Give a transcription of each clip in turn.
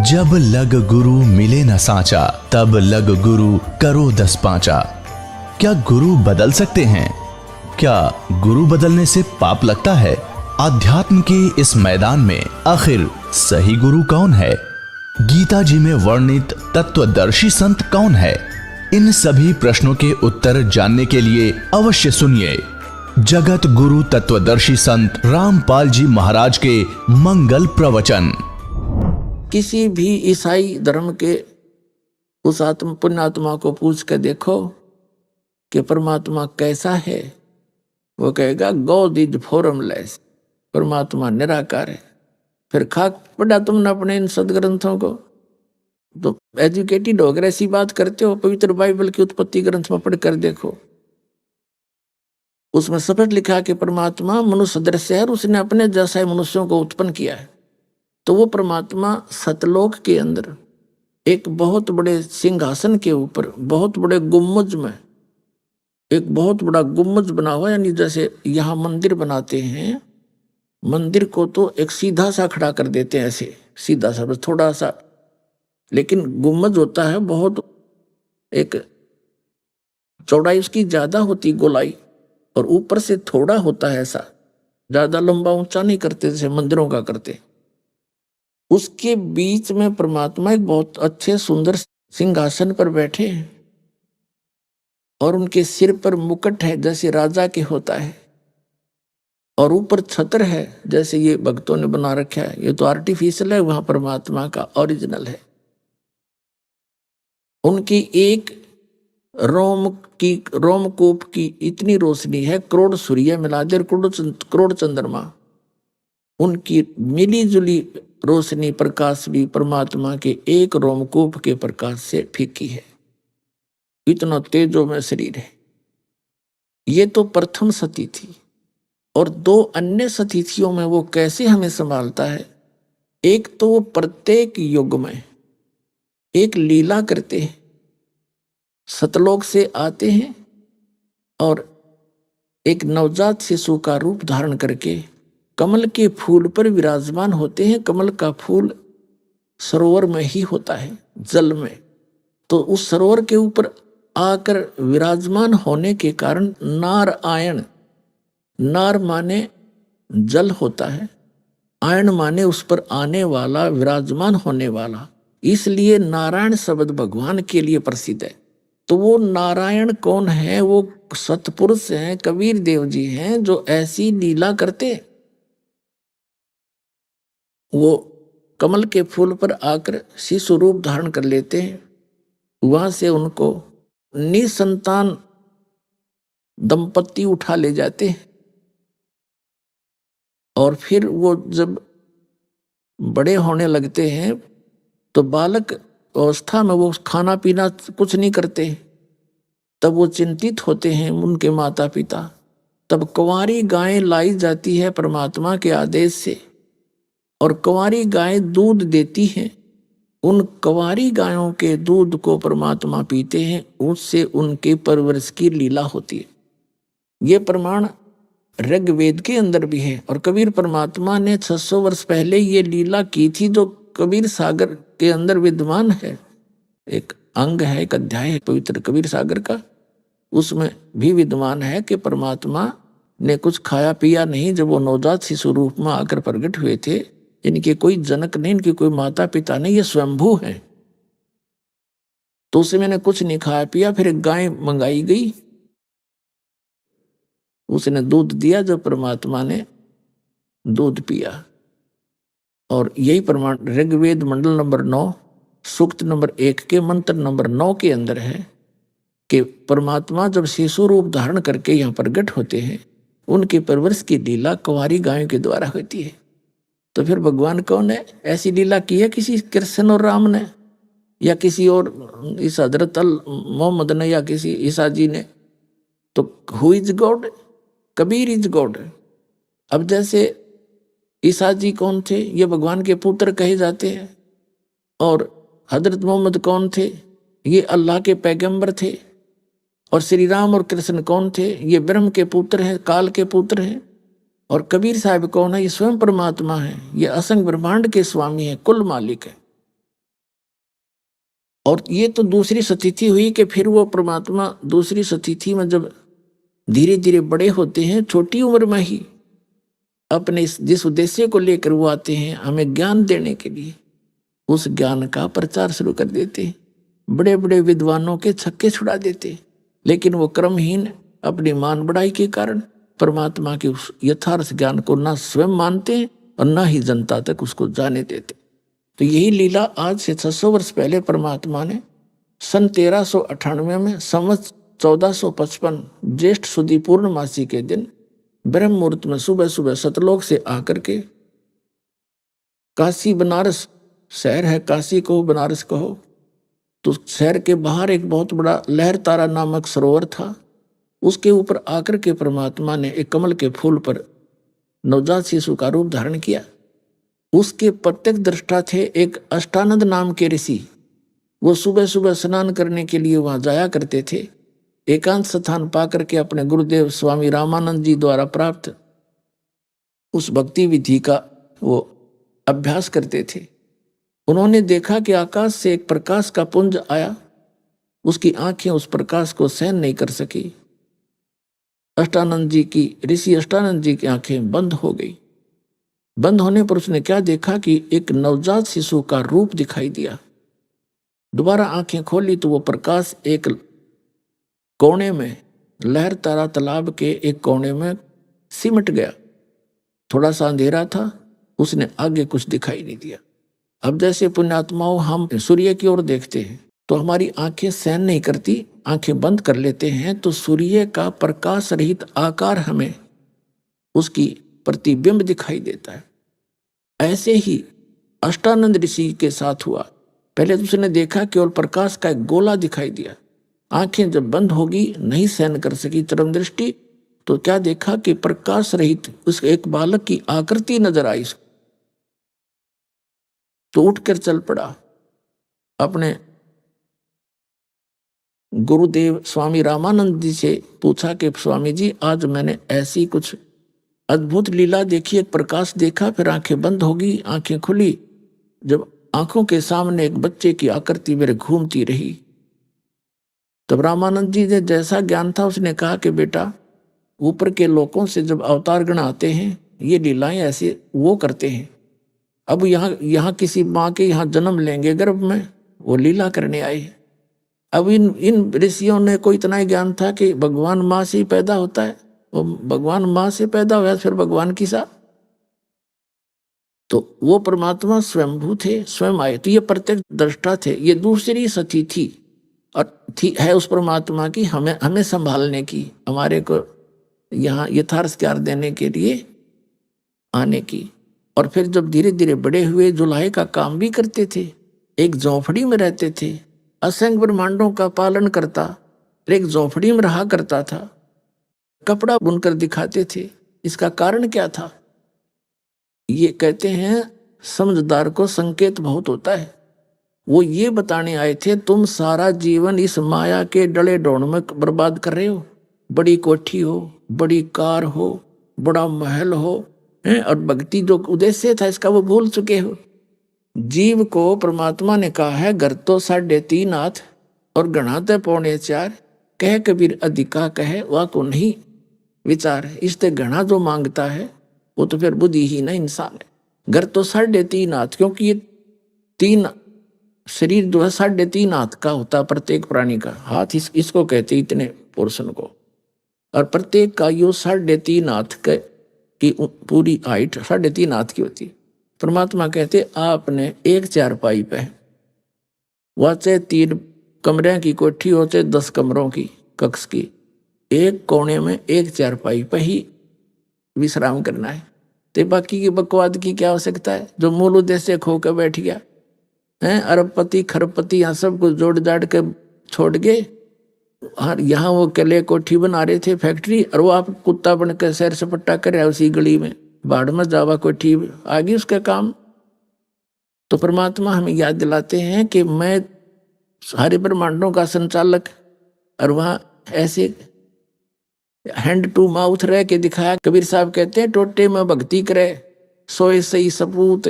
जब लग गुरु मिले न साचा, तब लग गुरु करो 10 पांचा। क्या गुरु बदल सकते हैं? क्या गुरु बदलने से पाप लगता है? अध्यात्म के इस मैदान में आखिर सही गुरु कौन है? गीता जी में वर्णित तत्वदर्शी संत कौन है? इन सभी प्रश्नों के उत्तर जानने के लिए अवश्य सुनिए जगत गुरु तत्वदर्शी संत रामपाल जी महाराज के मंगल प्रवचन। किसी भी ईसाई धर्म के उस पुण्यात्मा को पूछ कर देखो कि परमात्मा कैसा है, वो कहेगा गॉड इज फॉर्मलेस, परमात्मा निराकार है। फिर खाक पढ़ा तुमने अपने इन सदग्रंथों को, तो एजुकेटेड हो गए ऐसी बात करते हो। पवित्र बाइबल की उत्पत्ति ग्रंथ में पढ़ कर देखो, उसमें स्पष्ट लिखा कि परमात्मा मनुष्य दृश्य है और उसने अपने जैसा मनुष्यों को उत्पन्न किया है। तो वो परमात्मा सतलोक के अंदर एक बहुत बड़े सिंहासन के ऊपर बहुत बड़े गुम्बज में एक बहुत बड़ा गुम्बज बना हुआ, यानी जैसे यहाँ मंदिर बनाते हैं, मंदिर को तो एक सीधा सा खड़ा कर देते हैं, ऐसे सीधा सा बस थोड़ा सा, लेकिन गुम्बज होता है बहुत, एक चौड़ाई उसकी ज्यादा होती गोलाई, और ऊपर से थोड़ा होता है ऐसा, ज्यादा लंबा ऊंचा नहीं करते जैसे मंदिरों का करते। उसके बीच में परमात्मा एक बहुत अच्छे सुंदर सिंहासन पर बैठे हैं और उनके सिर पर मुकुट है जैसे राजा के होता है, और ऊपर छत्र है जैसे ये भक्तों ने बना रखा है। ये तो आर्टिफिशियल है, वहां परमात्मा का ओरिजिनल है। उनकी एक रोमकूप की इतनी रोशनी है, करोड़ सूर्य मिला दे करोड़ चंद्रमा, उनकी मिली जुली रोशनी प्रकाश भी परमात्मा के एक रोमकूप के प्रकाश से फीकी है। इतना तेजो में शरीर है। ये तो प्रथम सती थी, और दो अन्य सतीथियों में वो कैसे हमें संभालता है। एक तो वो प्रत्येक युग में एक लीला करते हैं, सतलोक से आते हैं और एक नवजात शिशु का रूप धारण करके कमल के फूल पर विराजमान होते हैं। कमल का फूल सरोवर में ही होता है, जल में, तो उस सरोवर के ऊपर आकर विराजमान होने के कारण नारायण, नार माने जल होता है, आयन माने उस पर आने वाला, विराजमान होने वाला, इसलिए नारायण शब्द भगवान के लिए प्रसिद्ध है। तो वो नारायण कौन है? वो सतपुरुष हैं, कबीर देव जी हैं, जो ऐसी लीला करते। वो कमल के फूल पर आकर शिशु रूप धारण कर लेते हैं। वहां से उनको निसंतान दंपति उठा ले जाते हैं, और फिर वो जब बड़े होने लगते हैं तो बालक अवस्था में वो खाना पीना कुछ नहीं करते। तब वो चिंतित होते हैं उनके माता पिता। तब कुंवारी गायें लाई जाती है परमात्मा के आदेश से, और कुंवारी गायें दूध देती हैं। उन कुंवारी गायों के दूध को परमात्मा पीते हैं, उससे उनके परवरिश की लीला होती है। ये प्रमाण ऋग्वेद के अंदर भी है, और कबीर परमात्मा ने 600 वर्ष पहले ये लीला की थी, जो कबीर सागर के अंदर विद्यमान है। एक अंग है, एक अध्याय है पवित्र कबीर सागर का, उसमें भी विद्यमान है कि परमात्मा ने कुछ खाया पिया नहीं जब वो नवजात शिशु रूप में आकर प्रकट हुए थे। इनके कोई जनक नहीं, इनके कोई माता पिता नहीं, ये स्वयंभू हैं। तो उसे मैंने कुछ नहीं खाया पिया। फिर एक गाय मंगाई गई, उसने दूध दिया, जब परमात्मा ने दूध पिया। और यही प्रमाण ऋग्वेद मंडल नंबर 9 सूक्त नंबर 1 के मंत्र नंबर 9 के अंदर है कि परमात्मा जब शिशु रूप धारण करके यहाँ प्रकट होते हैं, उनके परवरिश की लीला कुंवारी गायों के द्वारा होती है। तो फिर भगवान कौन है? ऐसी लीला की है किसी कृष्ण और राम ने, या किसी और इस हजरत अल मोहम्मद ने, या किसी ईसा जी ने? तो who is God? Kabir is God. अब जैसे ईसा जी कौन थे? ये भगवान के पुत्र कहे जाते हैं। और हजरत मोहम्मद कौन थे? ये अल्लाह के पैगंबर थे। और श्री राम और कृष्ण कौन थे? ये ब्रह्म के पुत्र हैं, काल के पुत्र हैं। और कबीर साहब कौन है? ये स्वयं परमात्मा है, ये असंग ब्रह्मांड के स्वामी है, कुल मालिक है। और ये तो दूसरी स्थिति हुई कि फिर वो परमात्मा दूसरी स्थिति में जब धीरे धीरे बड़े होते हैं, छोटी उम्र में ही अपने जिस उद्देश्य को लेकर वो आते हैं हमें ज्ञान देने के लिए, उस ज्ञान का प्रचार शुरू कर देते हैं। बड़े बड़े विद्वानों के छक्के छुड़ा देते हैं, लेकिन वो क्रमहीन अपनी मान बढ़ाई के कारण परमात्मा के उस यथार्थ ज्ञान को ना स्वयं मानते हैं और ना ही जनता तक उसको जाने देते। तो यही लीला आज से 600 वर्ष पहले परमात्मा ने सन 1398 में संवत 1455 ज्येष्ठ सुदी पूर्णमासी के दिन ब्रह्म मुहूर्त में सुबह सुबह सतलोक से आकर के काशी बनारस शहर है, काशी कहो बनारस कहो, तो शहर के बाहर एक बहुत बड़ा लहर तारा नामक सरोवर था। उसके ऊपर आकर के परमात्मा ने एक कमल के फूल पर नवजात शिशु का रूप धारण किया। उसके प्रत्यक्ष दृष्टा थे एक अष्टानंद नाम के ऋषि। वो सुबह सुबह स्नान करने के लिए वहां जाया करते थे। एकांत स्थान पाकर के अपने गुरुदेव स्वामी रामानंद जी द्वारा प्राप्त उस भक्ति विधि का वो अभ्यास करते थे। उन्होंने देखा कि आकाश से एक प्रकाश का पुंज आया, उसकी आंखें उस प्रकाश को सहन नहीं कर सकी। ऋषि अष्टानंद जी की आंखें बंद हो गई। बंद होने पर उसने क्या देखा कि एक नवजात शिशु का रूप दिखाई दिया। दोबारा आंखें खोली तो वो प्रकाश एक कोने में, लहर तारा तालाब के एक कोने में सिमट गया। थोड़ा सा अंधेरा था, उसने आगे कुछ दिखाई नहीं दिया। अब जैसे पुण्यात्माओं हम सूर्य की ओर देखते हैं तो हमारी आंखें सहन नहीं करती, आंखें बंद कर लेते हैं, तो सूर्य का प्रकाश रहित आकार हमें उसकी प्रतिबिंब दिखाई देता है। ऐसे ही अष्टानंद ऋषि के साथ हुआ। पहले तो उसने देखा केवल प्रकाश का एक गोला दिखाई दिया। आंखें जब बंद होगी, नहीं सहन कर सकी चरम दृष्टि, तो क्या देखा कि प्रकाश रहित उस एक बालक की आकृति नजर आई। तो उठकर चल पड़ा, अपने गुरुदेव स्वामी रामानंद जी से पूछा कि स्वामी जी, आज मैंने ऐसी कुछ अद्भुत लीला देखी, एक प्रकाश देखा, फिर आंखें बंद होगी, आंखें खुली, जब आंखों के सामने एक बच्चे की आकृति मेरे घूमती रही। तब रामानंद जी ने जैसा ज्ञान था उसने कहा कि बेटा, ऊपर के लोकों से जब अवतार गण आते हैं, ये लीलाएं ऐसे वो करते हैं। अब यहाँ किसी माँ के यहाँ जन्म लेंगे गर्भ में, वो लीला करने आए। अब इन ऋषियों ने को इतना ही ज्ञान था कि भगवान माँ से ही पैदा होता है, वो भगवान माँ से पैदा हुआ फिर भगवान की सा, तो वो परमात्मा स्वयंभू थे, स्वयं आए। तो ये प्रत्यक्ष दृष्टा थे। ये दूसरी सती थी और है उस परमात्मा की हमें संभालने की, हमारे को यहाँ यथार्थ ज्ञान देने के लिए आने की। और फिर जब धीरे धीरे बड़े हुए, जुलाहे का काम भी करते थे, एक झोंपड़ी में रहते थे, असंख्य ब्रह्मांडों का पालन करता, एक झोंपड़ी में रहा करता था, कपड़ा बुनकर दिखाते थे। इसका कारण क्या था? ये कहते हैं समझदार को संकेत बहुत होता है। वो ये बताने आए थे, तुम सारा जीवन इस माया के डले ढोण में बर्बाद कर रहे हो। बड़ी कोठी हो, बड़ी कार हो, बड़ा महल हो, और भक्ति जो उद्देश्य था इसका वो भूल चुके हो। जीव को परमात्मा ने कहा है, घर तो 3.5 हाथ और गणा तो 4.25, कह कबीर अधिका कहे वह को नहीं विचार। इससे घना जो मांगता है वो तो फिर बुद्धिहीन इंसान है। घर तो 3.5 हाथ, क्योंकि ये 3 शरीर जो है 3.5 हाथ का होता है प्रत्येक प्राणी का। हाथ इसको कहते इतने पोर्शन को, और प्रत्येक का यो 3.5 हाथ की पूरी हाइट 3.5 हाथ की होती है। परमात्मा कहते आपने एक 4 पाइप है, वह चाहे 3 कमरे की कोठी हो, चाहे 10 कमरों की कक्ष की, एक कोने में एक 4 पाइप ही विश्राम करना है। तो बाकी की बकवाद की क्या आवश्यकता है? जो मूल उद्देश्य खो कर बैठ गया है, अरबपति खरबपति यहाँ सब कुछ जोड़ जाड़ के छोड़ गए। यहाँ वो किले कोठी बना रहे थे फैक्ट्री, और वो आप कुत्ता बन कर सैर सपट्टा कर रहा उसी गली में, बाढ़ में जावा कोठी आ गई उसका काम। तो परमात्मा हमें याद दिलाते हैं कि मैं सारे ब्रह्मांडों का संचालक, और वहाँ ऐसे हैंड टू माउथ रह के दिखाया। कबीर साहब कहते हैं, टोटे में भक्ति करे सोए सही सपूत,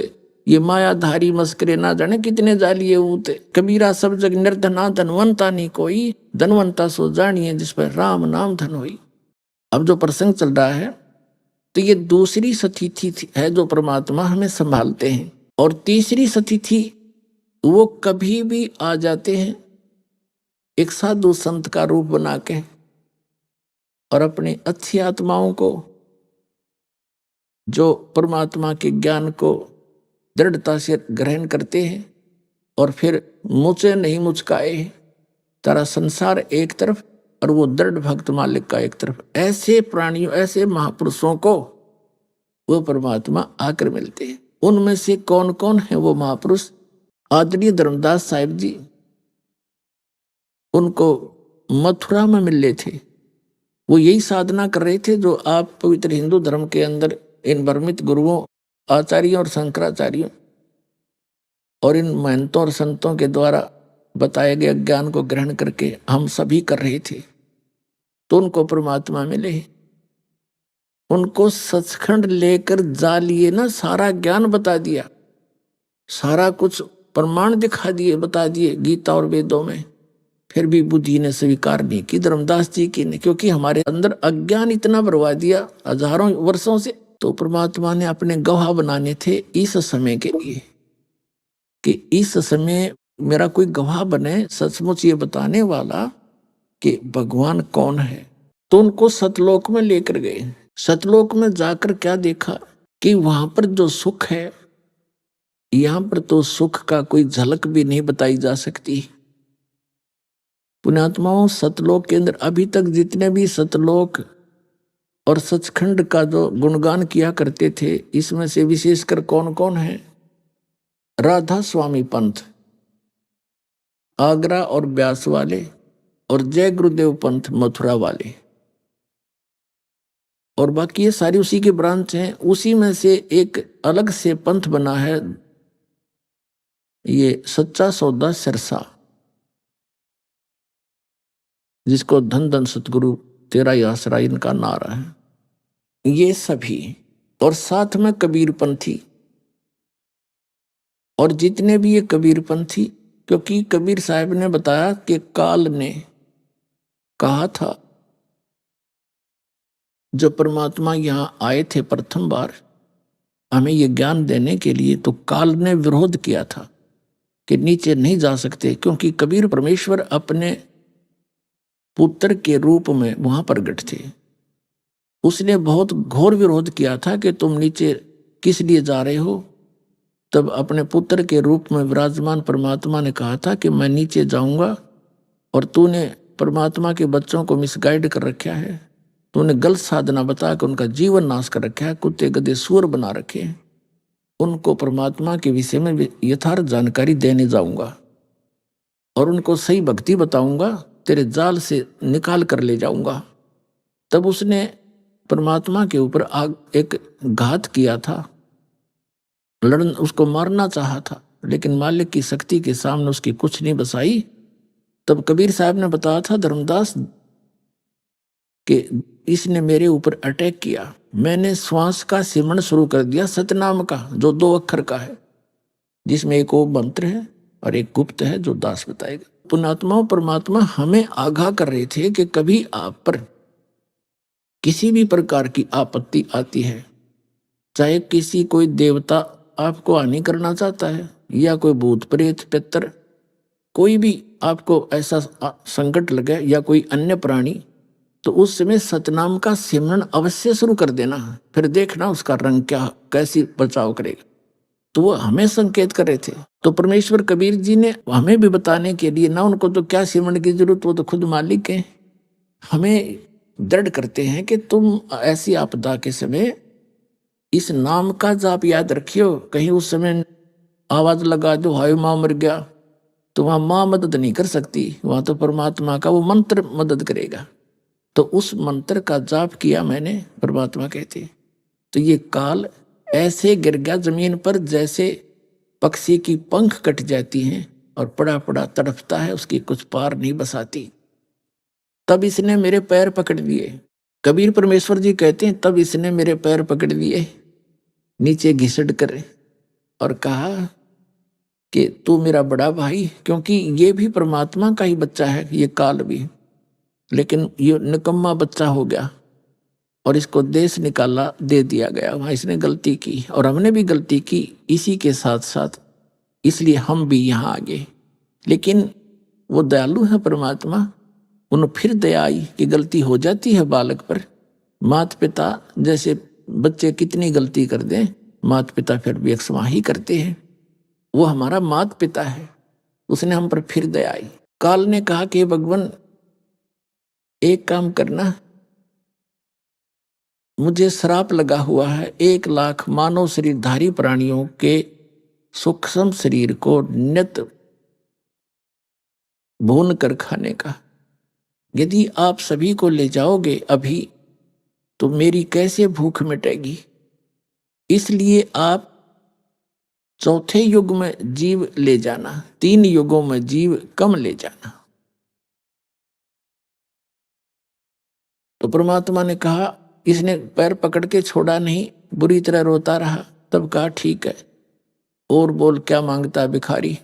ये मायाधारी मस्करे ना जाने कितने जालिए ऊते। कबीरा सब जग निर्धना धनवंता नहीं कोई, धनवंता सो जानिए जिस पर राम नाम धन होई। अब जो प्रसंग चल रहा है तो ये दूसरी सतिथि है जो परमात्मा हमें संभालते हैं, और तीसरी सतिथि वो कभी भी आ जाते हैं एक साधु संत का रूप बना के, और अपनी अच्छी आत्माओं को जो परमात्मा के ज्ञान को दृढ़ता से ग्रहण करते हैं, और फिर मुझे नहीं मुचकाए तारा संसार एक तरफ और वो दृढ़ भक्त मालिक का एक तरफ, ऐसे प्राणियों ऐसे महापुरुषों को वो परमात्मा आकर मिलते हैं। उनमें से कौन कौन है वो महापुरुष? आदरणीय धर्मदास साहिब जी उनको मथुरा में मिल रहे थे। वो यही साधना कर रहे थे जो आप पवित्र हिंदू धर्म के अंदर इन भ्रमित गुरुओं आचार्यों और शंकराचार्यों और इन महंतों और संतों के द्वारा बताए गए ज्ञान को ग्रहण करके हम सभी कर रहे थे। तो उनको परमात्मा मिले, उनको सचखंड लेकर जा लिए ना, सारा ज्ञान बता दिया, सारा कुछ प्रमाण दिखा दिए, बता दिए गीता और वेदों में। फिर भी बुद्धि ने स्वीकार नहीं की, धर्मदास जी की ने, क्योंकि हमारे अंदर अज्ञान इतना बरवा दिया हजारों वर्षों से। तो परमात्मा ने अपने गवाह बनाने थे इस समय के लिए कि इस समय मेरा कोई गवाह बने, सचमुच ये बताने वाला कि भगवान कौन है। तो उनको सतलोक में लेकर गए। सतलोक में जाकर क्या देखा कि वहां पर जो सुख है, यहां पर तो सुख का कोई झलक भी नहीं बताई जा सकती। पुण्यात्माओं, सतलोक के अंदर अभी तक जितने भी सतलोक और सचखंड का जो गुणगान किया करते थे, इसमें से विशेषकर कौन कौन है? राधा स्वामी पंथ, आगरा और ब्यास वाले, और जय गुरुदेव पंथ मथुरा वाले, और बाकी ये सारी उसी के ब्रांच हैं। उसी में से एक अलग से पंथ बना है, ये सच्चा सौदा सिरसा, जिसको धन धन सतगुरु तेरा ही आसरा इनका नारा है। ये सभी, और साथ में कबीर पंथी, और जितने भी ये कबीर पंथी, क्योंकि कबीर साहब ने बताया कि काल ने कहा था, जब परमात्मा यहाँ आए थे प्रथम बार हमें ये ज्ञान देने के लिए, तो काल ने विरोध किया था कि नीचे नहीं जा सकते, क्योंकि कबीर परमेश्वर अपने पुत्र के रूप में वहां प्रगट थे। उसने बहुत घोर विरोध किया था कि तुम नीचे किस लिए जा रहे हो। तब अपने पुत्र के रूप में विराजमान परमात्मा ने कहा था कि मैं नीचे जाऊंगा, और तूने परमात्मा के बच्चों को मिसगाइड कर रखा है, तूने गलत साधना बता के उनका जीवन नाश कर रखा है, कुत्ते गधे सूअर बना रखे हैं। उनको परमात्मा के विषय में यथार्थ जानकारी देने जाऊंगा, और उनको सही भक्ति बताऊंगा, तेरे जाल से निकाल कर ले जाऊंगा। तब उसने परमात्मा के ऊपर एक घात किया था, उसको मारना चाहा था, लेकिन मालिक की शक्ति के सामने उसकी कुछ नहीं बसाई। तब कबीर साहब ने बताया था धर्मदास कि इसने मेरे ऊपर अटैक किया। मैंने श्वास का सिमरण शुरू कर दिया, सतनाम का, जो 2 अक्षर का है, जिसमें एक ओम मंत्र है और एक गुप्त है जो दास बताएगा। पुण्यात्माओं, परमात्मा हमें आगाह कर रहे थे कि कभी आप पर किसी भी प्रकार की आपत्ति आती है, चाहे किसी कोई देवता आपको हानि करना चाहता है, या कोई भूत प्रेत पितर, कोई भी आपको ऐसा संकट लगे, या कोई अन्य प्राणी, तो उस समय सतनाम का सिमरन अवश्य शुरू कर देना, फिर देखना उसका रंग क्या कैसी बचाव करेगा। तो वो हमें संकेत कर रहे थे। तो परमेश्वर कबीर जी ने हमें भी बताने के लिए, ना उनको तो क्या सिमरन की जरूरत, वो तो खुद मालिक है, हमें दृढ़ करते हैं कि तुम ऐसी आपदा के समय इस नाम का जाप याद रखियो। कहीं उस समय आवाज लगा दो हाय माँ मर गया, तो वहां माँ मदद नहीं कर सकती, वहां तो परमात्मा का वो मंत्र मदद करेगा। तो उस मंत्र का जाप किया मैंने, परमात्मा कहते। तो ये काल ऐसे गिर गया जमीन पर जैसे पक्षी की पंख कट जाती हैं और पड़ा पड़ा तड़पता है, उसकी कुछ पार नहीं बसाती। तब इसने मेरे पैर पकड़ लिए। कबीर परमेश्वर जी कहते हैं, तब इसने मेरे पैर पकड़ लिए नीचे घिसट कर, और कहा कि तू मेरा बड़ा भाई, क्योंकि ये भी परमात्मा का ही बच्चा है, ये काल भी, लेकिन ये निकम्मा बच्चा हो गया और इसको देश निकाला दे दिया गया। वहां इसने गलती की और हमने भी गलती की इसी के साथ साथ, इसलिए हम भी यहाँ आ गए। लेकिन वो दयालु है परमात्मा, उन्हें फिर दया आई कि गलती हो जाती है बालक पर। माता पिता जैसे बच्चे कितनी गलती कर दें, माता पिता फिर भी एक ही करते हैं। वो हमारा माता पिता है, उसने हम पर फिर दया आई। काल ने कहा कि भगवान एक काम करना, मुझे श्राप लगा हुआ है 1,00,000 मानव शरीरधारी प्राणियों के सूक्ष्म शरीर को नित भून कर खाने का। यदि आप सभी को ले जाओगे अभी तो मेरी कैसे भूख मिटेगी। इसलिए आप चौथे युग में जीव ले जाना, 3 युगों में जीव कम ले जाना। तो परमात्मा ने कहा, इसने पैर पकड़ के छोड़ा नहीं, बुरी तरह रोता रहा। तब कहा ठीक है, और बोल क्या मांगता है भिखारी।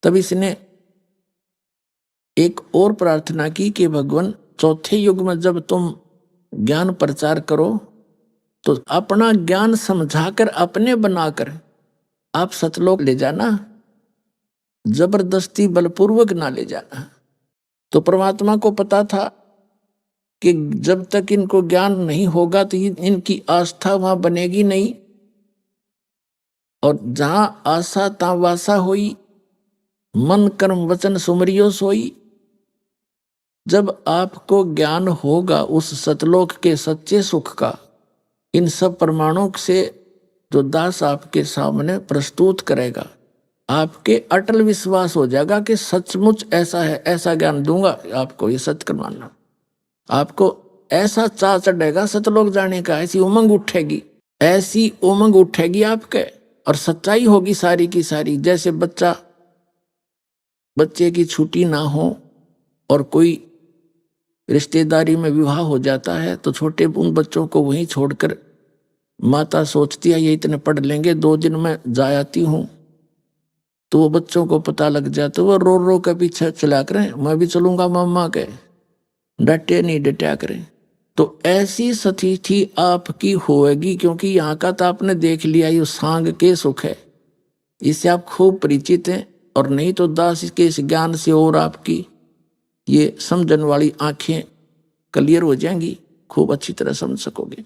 तब इसने एक और प्रार्थना की कि भगवान चौथे युग में जब तुम ज्ञान प्रचार करो तो अपना ज्ञान समझाकर अपने बनाकर आप सतलोक ले जाना, जबरदस्ती बलपूर्वक ना ले जाना। तो परमात्मा को पता था कि जब तक इनको ज्ञान नहीं होगा तो इनकी आस्था वहां बनेगी नहीं, और जहां आशा ता वासा होई, मन कर्म वचन सुमरियो सोई। जब आपको ज्ञान होगा उस सतलोक के सच्चे सुख का, इन सब प्रमाणों से जो दास आपके सामने प्रस्तुत करेगा, आपके अटल विश्वास हो जाएगा कि सचमुच ऐसा है, ऐसा ज्ञान दूंगा आपको, ये सत्य कर मानना। आपको ऐसा चाह चढ़ेगा सतलोक जाने का, ऐसी उमंग उठेगी, ऐसी उमंग उठेगी आपके, और सच्चाई होगी सारी की सारी। जैसे बच्चे की छुट्टी ना हो और कोई रिश्तेदारी में विवाह हो जाता है तो छोटे उन बच्चों को वहीं छोड़कर माता सोचती है ये इतने पढ़ लेंगे, 2 दिन में जा आती हूँ। तो वो बच्चों को पता लग जाता, वो रो रो के पीछे चला करें, मैं भी चलूंगा मम्मा के, डटे नहीं डटा करें। तो ऐसी स्थिति आपकी होएगी, क्योंकि यहाँ का तो आपने देख लिया, ये सांग के सुख है, इससे आप खूब परिचित हैं। और नहीं तो दास के इस ज्ञान से और आपकी ये समझन वाली आंखें क्लियर हो जाएंगी, खूब अच्छी तरह समझ सकोगे।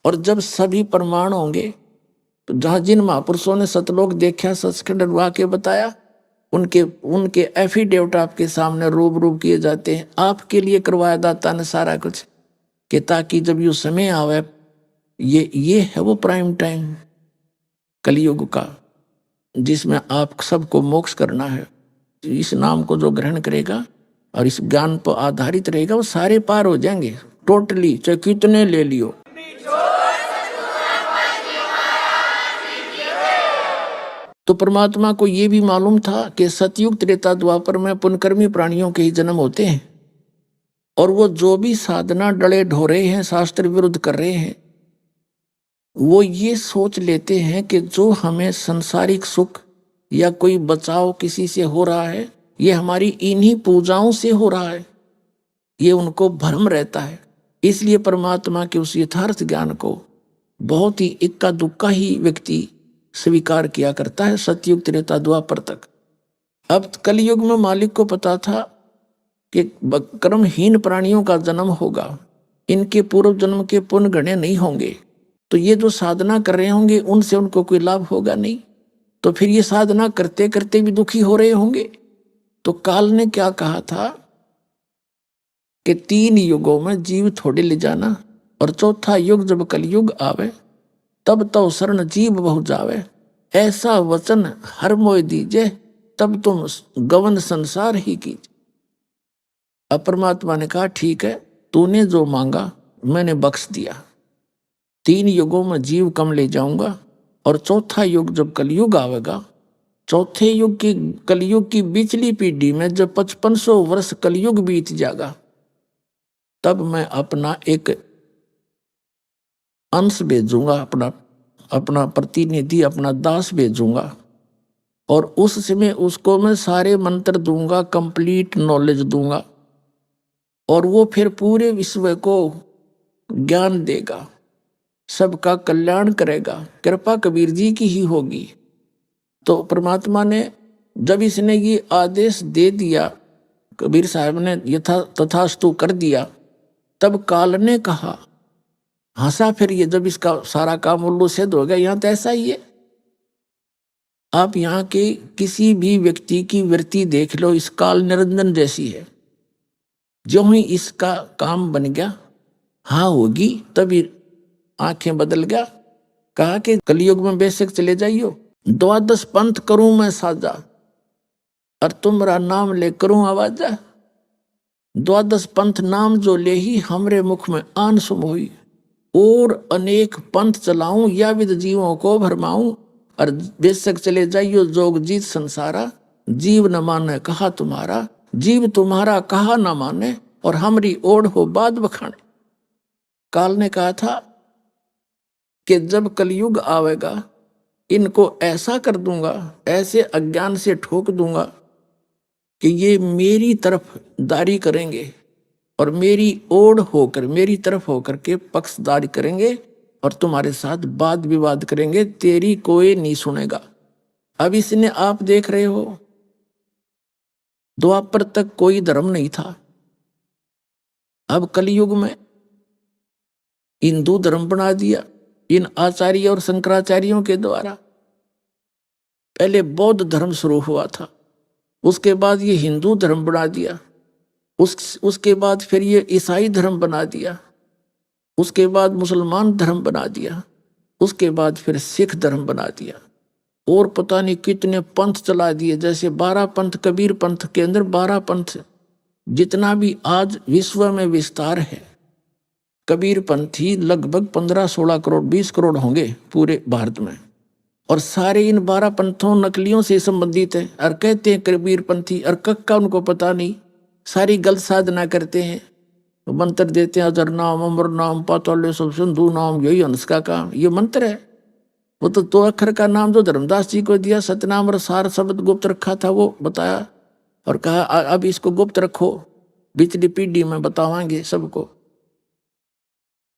और जब सभी प्रमाण होंगे तो जहां जिन महापुरुषों ने सतलोक देखा, सचखंड वाक्य बताया, उनके एफिडेविट आपके सामने रूबरू किए जाते हैं। आपके लिए करवाया दाता ने सारा कुछ, कि ताकि जब ये समय आवे, ये है वो प्राइम टाइम कलयुग का, जिसमें आप सबको मोक्ष करना है। इस नाम को जो ग्रहण करेगा और इस ज्ञान पर आधारित रहेगा, वो सारे पार हो जाएंगे टोटली, चाहे कितने ले लियो। तो परमात्मा को ये भी मालूम था कि सतयुग त्रेता द्वापर में पुनकर्मी प्राणियों के ही जन्म होते हैं, और वो जो भी साधना डले ढोरे हैं, शास्त्र विरुद्ध कर रहे हैं, वो ये सोच लेते हैं कि जो हमें संसारिक सुख या कोई बचाव किसी से हो रहा है, ये हमारी इन्हीं पूजाओं से हो रहा है। ये उनको भ्रम रहता है। इसलिए परमात्मा के उस यथार्थ ज्ञान को बहुत ही इक्का दुक्का ही व्यक्ति स्वीकार किया करता है, सतयुग त्रेता द्वापर तक। अब कलयुग में मालिक को पता था कि कर्महीन प्राणियों का जन्म होगा, इनके पूर्व जन्म के पुण्य गणे नहीं होंगे, तो ये जो साधना कर रहे होंगे उनसे उनको कोई लाभ होगा नहीं, तो फिर ये साधना करते करते भी दुखी हो रहे होंगे। तो काल ने क्या कहा था कि 3 युगों में जीव थोड़े ले जाना, और चौथा युग जब कलयुग आवे तब तो शरण जीव बहु जावे, ऐसा वचन हर मोय दीजे, तब तुम गवन संसार ही कीजिए। अब परमात्मा ने कहा ठीक है, तूने जो मांगा मैंने बख्श दिया, 3 युगों में जीव कम ले जाऊंगा, और चौथा युग जब कलयुग आवेगा, चौथे युग की कलयुग की बिचली पीढ़ी में जब 5500 वर्ष कलयुग बीत जाएगा, तब मैं अपना एक अंश भेजूंगा, अपना अपना प्रतिनिधि, अपना दास भेजूंगा और उस समय उसको मैं सारे मंत्र दूंगा, कंप्लीट नॉलेज दूंगा और वो फिर पूरे विश्व को ज्ञान देगा, सबका कल्याण करेगा। कृपा कबीर जी की ही होगी। तो परमात्मा ने जब इसने ये आदेश दे दिया, कबीर साहब ने यथा तथास्तु कर दिया, तब काल ने कहा, हंसा फिर ये, जब इसका सारा काम उल्लू सिद्ध हो गया। यहाँ तो ऐसा ही है, आप यहाँ के किसी भी व्यक्ति की वृत्ति देख लो, इस काल निरंजन जैसी है। जो ही इसका काम बन गया, हाँ होगी, तभी आंखें बदल गया। कहा कि कलयुग में बेशक चले जाइयो, द्वादश पंथ करूं मैं साजा और तुमरा नाम ले करूं आवाजा। द्वादश पंथ नाम जो ले ही हमरे मुख में आन सुम हुई, और अनेक पंथ चलाऊं या विद जीवों को भरमाऊं, और बेशक चले जाइयो जोग जीत संसारा। जीव न माने कहा तुम्हारा, जीव तुम्हारा कहा न माने, और हमरी ओढ़ हो बाद बखाने। काल ने कहा था कि जब कलयुग आवेगा, इनको ऐसा कर दूंगा, ऐसे अज्ञान से ठोक दूंगा कि ये मेरी तरफ दारी करेंगे और मेरी ओर होकर, मेरी तरफ होकर के पक्षदारी करेंगे और तुम्हारे साथ वाद विवाद करेंगे, तेरी कोई नहीं सुनेगा। अब इसने आप देख रहे हो, द्वापर तक कोई धर्म नहीं था, अब कलयुग में हिंदू धर्म बना दिया इन आचार्य और शंकराचार्यों के द्वारा। पहले बौद्ध धर्म शुरू हुआ था, उसके बाद ये हिंदू धर्म बना दिया, उसके बाद फिर ये ईसाई धर्म बना दिया, उसके बाद मुसलमान धर्म बना दिया, उसके बाद फिर सिख धर्म बना दिया, और पता नहीं कितने पंथ चला दिए। जैसे 12 पंथ, कबीर पंथ के अंदर 12 पंथ, जितना भी आज विश्व में विस्तार है, कबीर पंथी लगभग 15-16 करोड़ 20 करोड़ होंगे पूरे भारत में, और सारे इन 12 पंथों नकलियों से संबंधित है। और कहते हैं कबीर पंथी, और कक्का उनको पता नहीं, सारी गलत साधना करते हैं, मंत्र देते हैं, अजर नाम, अमर नाम, पाताल सब सिंधु नाम, यही हंस का काम, ये मंत्र है। वो तो 2 अक्षर का नाम जो धर्मदास जी को दिया, सतनाम और सार शब्द गुप्त रखा था, वो बताया और कहा अब इसको गुप्त रखो, पिछली पीढ़ी में बतावांगे सबको।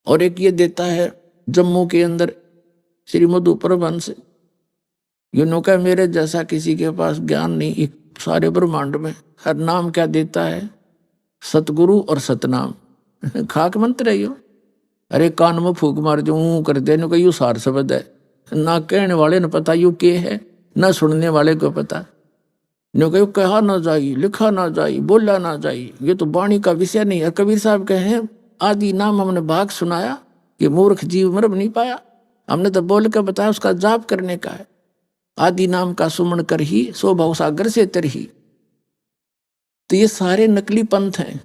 और एक ये देता है जम्मू के अंदर श्री मधु परमहंस, यूं का मेरे जैसा किसी के पास ज्ञान नहीं, एक सारे ब्रह्मांड में। हर नाम क्या देता है, सतगुरु और सतनाम, खाक मंत्र है यो। अरे कान में फूक मार जो कर दे, नो यू सार शब्द है, ना कहने वाले ने पता यू के है, ना सुनने वाले को पता। नो कहो कहा ना जाई, लिखा ना जाई, बोला ना जाई, ये तो वाणी का विषय नहीं है। कबीर साहब कहे आदि नाम हमने भाग सुनाया कि मूर्ख जीव मरब नहीं पाया, हमने तो बोल कर बताया, उसका जाप करने का है। आदि नाम का सुमन कर ही सो भव सागर से तरही। तो ये सारे नकली पंथ हैं,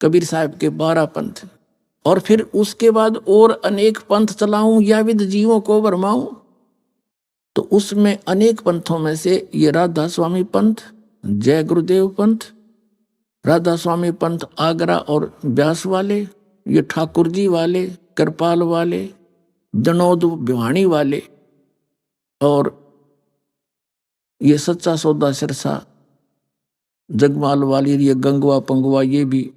कबीर साहब के 12 पंथ। और फिर उसके बाद और अनेक पंथ चलाऊं या विद जीवों को भरमाऊं, तो उसमें अनेक पंथों में से ये राधा स्वामी पंथ, जय गुरुदेव पंथ, राधा स्वामी पंथ आगरा और ब्यास वाले, ये ठाकुर जी वाले, कृपाल वाले, जनौद भिवानी वाले, और ये सच्चा सौदा सिरसा जगमाल वाली, ये गंगवा पंगवा, ये भी,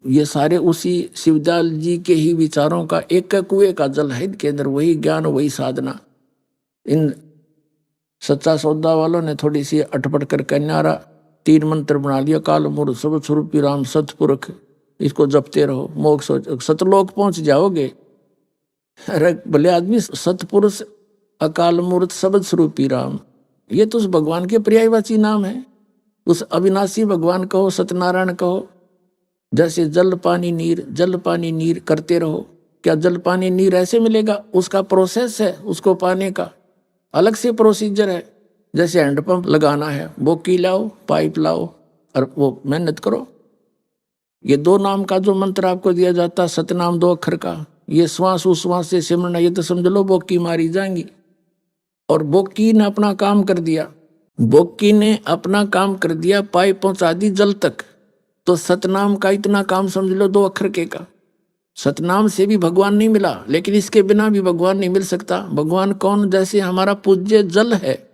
ये सारे उसी शिवदयाल जी के ही विचारों का एक कुएं का जल है, इनके अंदर वही ज्ञान वही साधना। इन सच्चा सौदा वालों ने थोड़ी सी अटपट कर कन्यारा 3 मंत्र बना लिया, काल मूर्त सब स्वरूपी राम सतपुरख, इसको जपते रहो, मोक्ष सतलोक पहुंच जाओगे। अरे भले आदमी, सतपुरुष, अकाल मूर्त, शब्द स्वरूपी राम, ये तो उस भगवान के पर्यायवाची नाम है। उस अविनाशी भगवान कहो, सत्यनारायण कहो। जैसे जल पानी नीर, जल पानी नीर करते रहो। क्या जल पानी नीर ऐसे मिलेगा? उसका प्रोसेस है, उसको पाने का अलग से प्रोसीजर है। जैसे हैंडपंप लगाना है, बोकी लाओ, पाइप लाओ और वो मेहनत करो। ये 2 नाम का जो मंत्र आपको दिया जाता, सतनाम 2 अक्षर का, ये श्वास उश्वास से सिमरना, ये तो समझ लो बोकी मारी जाएंगी। और बोकी ने अपना काम कर दिया, बोकी ने अपना काम कर दिया, पाइप पहुंचा दी जल तक। तो सतनाम का इतना काम समझ लो 2 अक्षर के का। सतनाम से भी भगवान नहीं मिला, लेकिन इसके बिना भी भगवान नहीं मिल सकता। भगवान कौन? जैसे हमारा पूज्य जल है,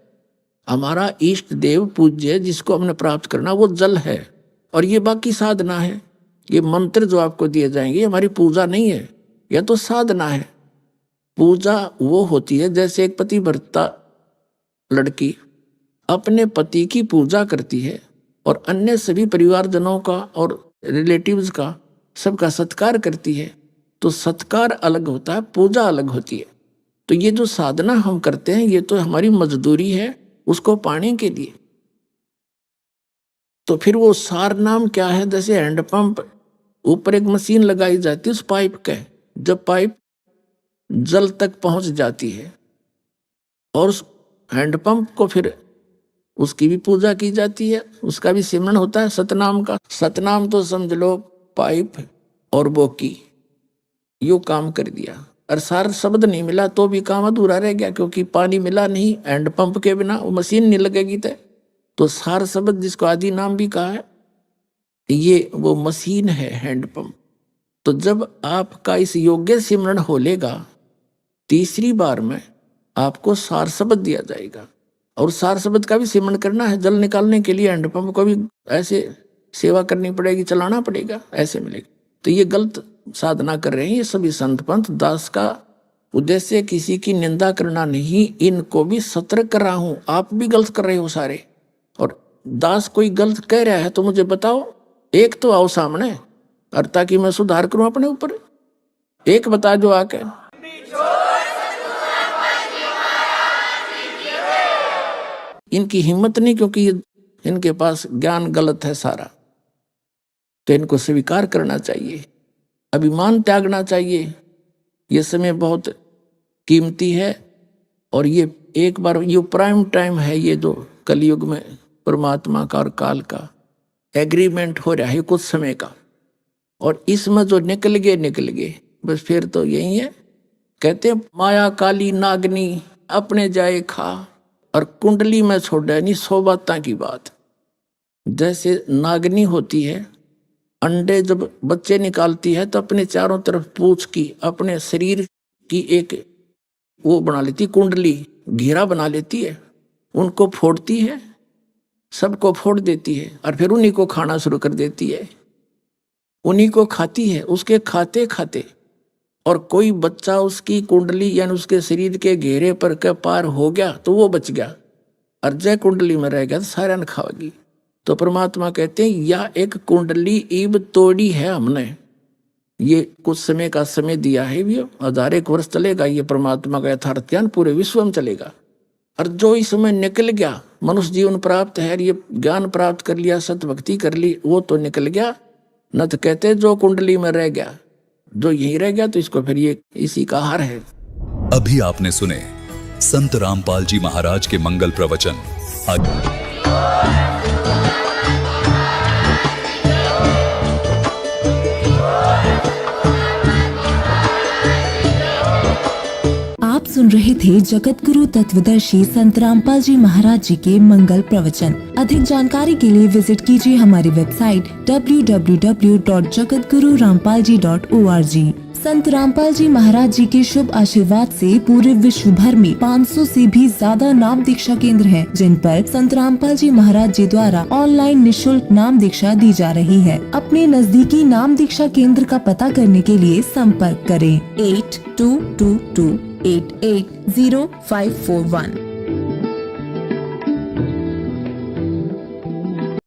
हमारा इष्ट देव पूज्य जिसको हमने प्राप्त करना वो जल है, और ये बाकी साधना है। ये मंत्र जो आपको दिए जाएंगे हमारी पूजा नहीं है, यह तो साधना है। पूजा वो होती है जैसे एक पतिव्रता लड़की अपने पति की पूजा करती है और अन्य सभी परिवारजनों का और रिलेटिव्स का सबका सत्कार करती है। तो सत्कार अलग होता है, पूजा अलग होती है। तो ये जो साधना हम करते हैं ये तो हमारी मजदूरी है उसको पाने के लिए। तो फिर वो सार नाम क्या है? जैसे हैंडपंप ऊपर एक मशीन लगाई जाती है उस पाइप के, जब पाइप जल तक पहुंच जाती है और उस हैंडपंप को फिर उसकी भी पूजा की जाती है, उसका भी सिमरन होता है सतनाम का। सतनाम तो समझ लो पाइप और बोकी यो काम कर दिया, और सार शब्द नहीं मिला तो भी काम अधूरा रह गया, क्योंकि पानी मिला नहीं, हैंडपंप के बिना वो मशीन नहीं लगेगी। तो सार शब्द जिसको आदि नाम भी कहा है, ये वो मशीन है हैंडपंप। तो जब आपका इस योग्य सिमरन हो लेगा, तीसरी बार में आपको सार शब्द दिया जाएगा, और सार शब्द का भी सिमरन करना है। जल निकालने के लिए हैंडपंप को भी ऐसे सेवा करनी पड़ेगी, चलाना पड़ेगा, ऐसे मिलेगा। तो ये गलत साधना कर रहे हैं ये सभी संत पंथ। दास का उद्देश्य किसी की निंदा करना नहीं, इनको भी सतर्क कर रहा हूं, आप भी गलत कर रहे हो सारे। और दास कोई गलत कह रहा है तो मुझे बताओ, एक तो आओ सामने, और ताकि मैं सुधार करूं अपने ऊपर। एक बता जो आके, इनकी हिम्मत नहीं, क्योंकि इनके पास ज्ञान गलत है सारा। तो इनको स्वीकार करना चाहिए, अभिमान त्यागना चाहिए। ये समय बहुत कीमती है, और ये एक बार ये प्राइम टाइम है, ये जो कलयुग में परमात्मा का और काल का एग्रीमेंट हो रहा है कुछ समय का, और इसमें जो निकल गए बस फिर तो यही है। कहते हैं माया काली नागनी अपने जाए खा, और कुंडली में छोड़े नहीं 100 बातें की बात। जैसे नागनी होती है, अंडे जब बच्चे निकालती है तो अपने चारों तरफ पूंछ की अपने शरीर की एक वो बना लेती, कुंडली घेरा बना लेती है, उनको फोड़ती है, सबको फोड़ देती है, और फिर उन्हीं को खाना शुरू कर देती है, उन्हीं को खाती है। उसके खाते खाते और कोई बच्चा उसकी कुंडली यानी उसके शरीर के घेरे पर के पार हो गया तो वो बच गया, और जय कुंडली में रह गया तो सारा न खाएगी। तो परमात्मा कहते हैं यह एक कुंडली ईब तोड़ी है हमने, ये कुछ समय का समय दिया है, भी 1000 वर्ष चलेगा। ये परमात्मा का यथार्थ ज्ञान पूरे विश्व में चलेगा। और जो इस समय निकल गया, मनुष्य जीवन प्राप्त है, ये ज्ञान प्राप्त कर लिया, सतभक्ति कर ली, वो तो निकल गया। न तो कहते जो कुंडली में रह गया, जो यही रह गया तो इसको फिर ये इसी का हार है। अभी आपने सुने संत रामपाल जी महाराज के मंगल प्रवचन। आप सुन रहे थे जगत गुरु तत्वदर्शी संत रामपाल जी महाराज जी के मंगल प्रवचन। अधिक जानकारी के लिए विजिट कीजिए हमारी वेबसाइट www.jagatgururampalji.org। संत रामपाल जी महाराज जी के शुभ आशीर्वाद से पूरे विश्व भर में 500 से भी ज्यादा नाम दीक्षा केंद्र हैं, जिन पर संत रामपाल जी महाराज जी द्वारा ऑनलाइन निशुल्क नाम दीक्षा दी जा रही है। अपने नजदीकी नाम दीक्षा केंद्र का पता करने के लिए संपर्क करें 8222880541।